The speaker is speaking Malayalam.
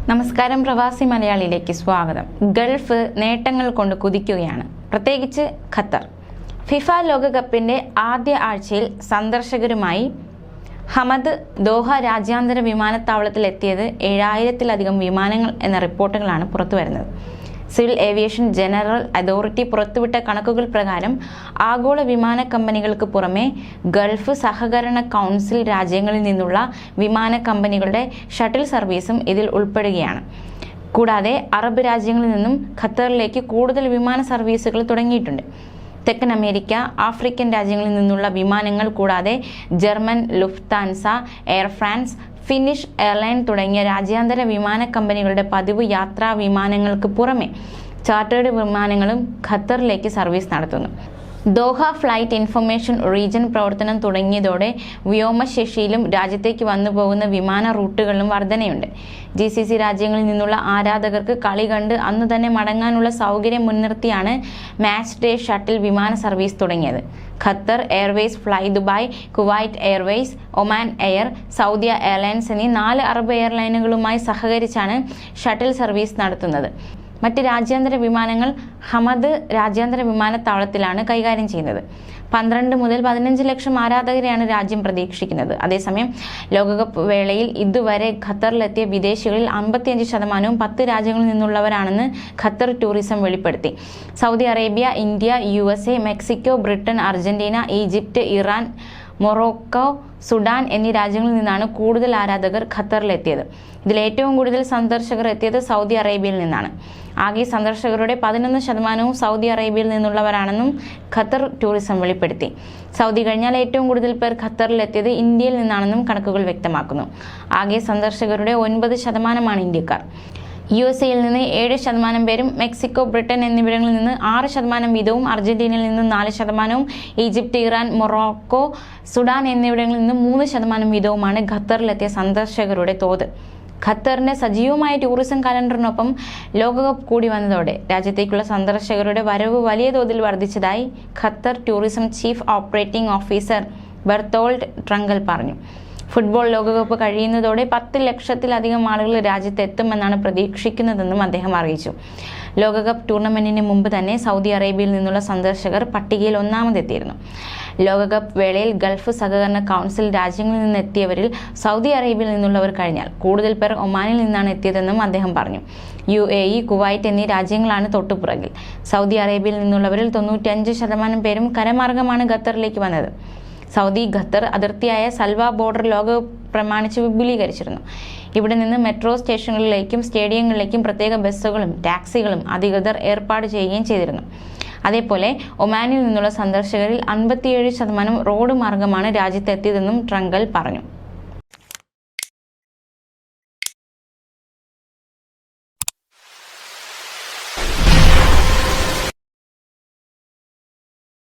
നമസ്കാരം, പ്രവാസി മലയാളിയിലേക്ക് സ്വാഗതം. ഗൾഫ് നേട്ടങ്ങൾ കൊണ്ട് കുതിക്കുകയാണ്, പ്രത്യേകിച്ച് ഖത്തർ. ഫിഫ ലോകകപ്പിന്റെ ആദ്യ ആഴ്ചയിൽ സന്ദർശകരുമായി ഹമദ് ദോഹ രാജ്യാന്തര വിമാനത്താവളത്തിൽ എത്തിയത് 7000-ലധികം വിമാനങ്ങൾ എന്ന റിപ്പോർട്ടുകളാണ് പുറത്തുവരുന്നത്. സിവിൽ ഏവിയേഷൻ ജനറൽ അതോറിറ്റി പുറത്തുവിട്ട കണക്കുകൾ പ്രകാരം ആഗോള വിമാന കമ്പനികൾക്ക് പുറമെ ഗൾഫ് സഹകരണ കൗൺസിൽ രാജ്യങ്ങളിൽ നിന്നുള്ള വിമാന കമ്പനികളുടെ ഷട്ടിൽ സർവീസും ഇതിൽ ഉൾപ്പെടുകയാണ്. കൂടാതെ അറബ് രാജ്യങ്ങളിൽ നിന്നും ഖത്തറിലേക്ക് കൂടുതൽ വിമാന സർവീസുകൾ തുടങ്ങിയിട്ടുണ്ട്. തെക്കൻ അമേരിക്ക, ആഫ്രിക്കൻ രാജ്യങ്ങളിൽ നിന്നുള്ള വിമാനങ്ങൾ കൂടാതെ German Lufthansa, air France, finish airline തുടങ്ങിയ രാജ്യാന്തര വിമാന കമ്പനികളുടെ പതിവ് യാത്രാ വിമാനങ്ങൾക്ക് പുറമെ ചാർട്ടേഡ് വിമാനങ്ങളും ഖത്തറിലേക്ക് സർവീസ് നടത്തുന്നു. ദോഹ ഫ്ലൈറ്റ് ഇൻഫർമേഷൻ റീജൻ പ്രവർത്തനം തുടങ്ങിയതോടെ വ്യോമശേഷിയിലും രാജ്യത്തേക്ക് വന്നുപോകുന്ന വിമാന റൂട്ടുകളിലും വർധനയുണ്ട്. GCC രാജ്യങ്ങളിൽ നിന്നുള്ള ആരാധകർക്ക് കളി കണ്ട് അന്നു തന്നെ മടങ്ങാനുള്ള സൗകര്യം മുൻനിർത്തിയാണ് മാച്ച് ഡേ ഷട്ടിൽ വിമാന സർവീസ് തുടങ്ങിയത്. Qatar Airways, fly Dubai, Kuwait Airways, Oman air, Saudi airlines എന്നീ 4 അറബ് എയർലൈനുകളുമായി സഹകരിച്ചാണ് ഷട്ടിൽ സർവീസ് നടത്തുന്നത്. മറ്റ് രാജ്യാന്തര വിമാനങ്ങൾ ഹമദ് രാജ്യാന്തര വിമാനത്താവളത്തിലാണ് കൈകാര്യം ചെയ്യുന്നത്. 12 മുതൽ 15 ലക്ഷം ആരാധകരെയാണ് രാജ്യം പ്രതീക്ഷിക്കുന്നത്. അതേസമയം ലോകകപ്പ് വേളയിൽ ഇതുവരെ ഖത്തറിലെത്തിയ വിദേശികളിൽ 55% 10 രാജ്യങ്ങളിൽ നിന്നുള്ളവരാണെന്ന് ഖത്തർ ടൂറിസം വെളിപ്പെടുത്തി. Saudi Arabia, India, USA, Mexico, Britain, Argentina, Egypt, Iran, Morocco, Sudan എന്നീ രാജ്യങ്ങളിൽ നിന്നാണ് കൂടുതൽ ആരാധകർ ഖത്തറിലെത്തിയത്. ഇതിൽ ഏറ്റവും കൂടുതൽ സന്ദർശകർ എത്തിയത് സൗദി അറേബ്യയിൽ നിന്നാണ്. ആകെ സന്ദർശകരുടെ 11% സൗദി അറേബ്യയിൽ നിന്നുള്ളവരാണെന്നും ഖത്തർ ടൂറിസം വെളിപ്പെടുത്തി. സൗദി കഴിഞ്ഞാൽ ഏറ്റവും കൂടുതൽ പേർ ഖത്തറിലെത്തിയത് ഇന്ത്യയിൽ നിന്നാണെന്നും കണക്കുകൾ വ്യക്തമാക്കുന്നു. ആകെ സന്ദർശകരുടെ 9% ഇന്ത്യക്കാർ. USA-യിൽ നിന്ന് 7% പേരും, മെക്സിക്കോ, ബ്രിട്ടൻ എന്നിവിടങ്ങളിൽ നിന്ന് 6% വീതവും, അർജന്റീനയിൽ നിന്ന് 4%, ഈജിപ്റ്റ്, ഇറാൻ, മൊറോക്കോ, സുഡാൻ എന്നിവിടങ്ങളിൽ നിന്ന് 3% വീതവുമാണ് ഖത്തറിലെത്തിയ സന്ദർശകരുടെ തോത്. ഖത്തറിന്റെ സജീവമായ ടൂറിസം കലണ്ടറിനൊപ്പം ലോകകപ്പ് കൂടി വന്നതോടെ രാജ്യത്തേക്കുള്ള സന്ദർശകരുടെ വരവ് വലിയ തോതിൽ വർദ്ധിച്ചതായി Qatar tourism chief operating officer Berthold Trenkel പറഞ്ഞു. ഫുട്ബോൾ ലോകകപ്പ് കഴിയുന്നതോടെ 10 ലക്ഷത്തിലധികം ആളുകൾ രാജ്യത്ത് എത്തുമെന്നാണ് പ്രതീക്ഷിക്കുന്നതെന്നും അദ്ദേഹം അറിയിച്ചു. ലോകകപ്പ് ടൂർണമെന്റിന് മുമ്പ് തന്നെ സൗദി അറേബ്യയിൽ നിന്നുള്ള സന്ദർശകർ പട്ടികയിൽ ഒന്നാമതെത്തിയിരുന്നു. ലോകകപ്പ് വേളയിൽ ഗൾഫ് സഹകരണ കൗൺസിൽ രാജ്യങ്ങളിൽ നിന്ന് എത്തിയവരിൽ സൗദി അറേബ്യയിൽ നിന്നുള്ളവർ കഴിഞ്ഞാൽ കൂടുതൽ പേർ ഒമാനിൽ നിന്നാണ് എത്തിയതെന്നും അദ്ദേഹം പറഞ്ഞു. UAE, കുവൈറ്റ് എന്നീ രാജ്യങ്ങളാണ് തൊട്ടുപുറകിൽ. സൗദി അറേബ്യയിൽ നിന്നുള്ളവരിൽ 95% പേരും കരമാർഗമാണ് ഖത്തറിലേക്ക് വന്നത്. സൗദി ഖത്തർ അതിർത്തിയായ സൽവ ബോർഡർ ലോകകപ്പ് പ്രമാണിച്ച് വിപുലീകരിച്ചിരുന്നു. ഇവിടെ നിന്ന് മെട്രോ സ്റ്റേഷനുകളിലേക്കും സ്റ്റേഡിയങ്ങളിലേക്കും പ്രത്യേക ബസ്സുകളും ടാക്സികളും അധികൃതർ ഏർപ്പാട് ചെയ്യുകയും ചെയ്തിരുന്നു. അതേപോലെ ഒമാനിൽ നിന്നുള്ള സന്ദർശകരിൽ 57% റോഡ് മാർഗമാണ് രാജ്യത്തെത്തിയതെന്നും ട്രങ്കൽ പറഞ്ഞു.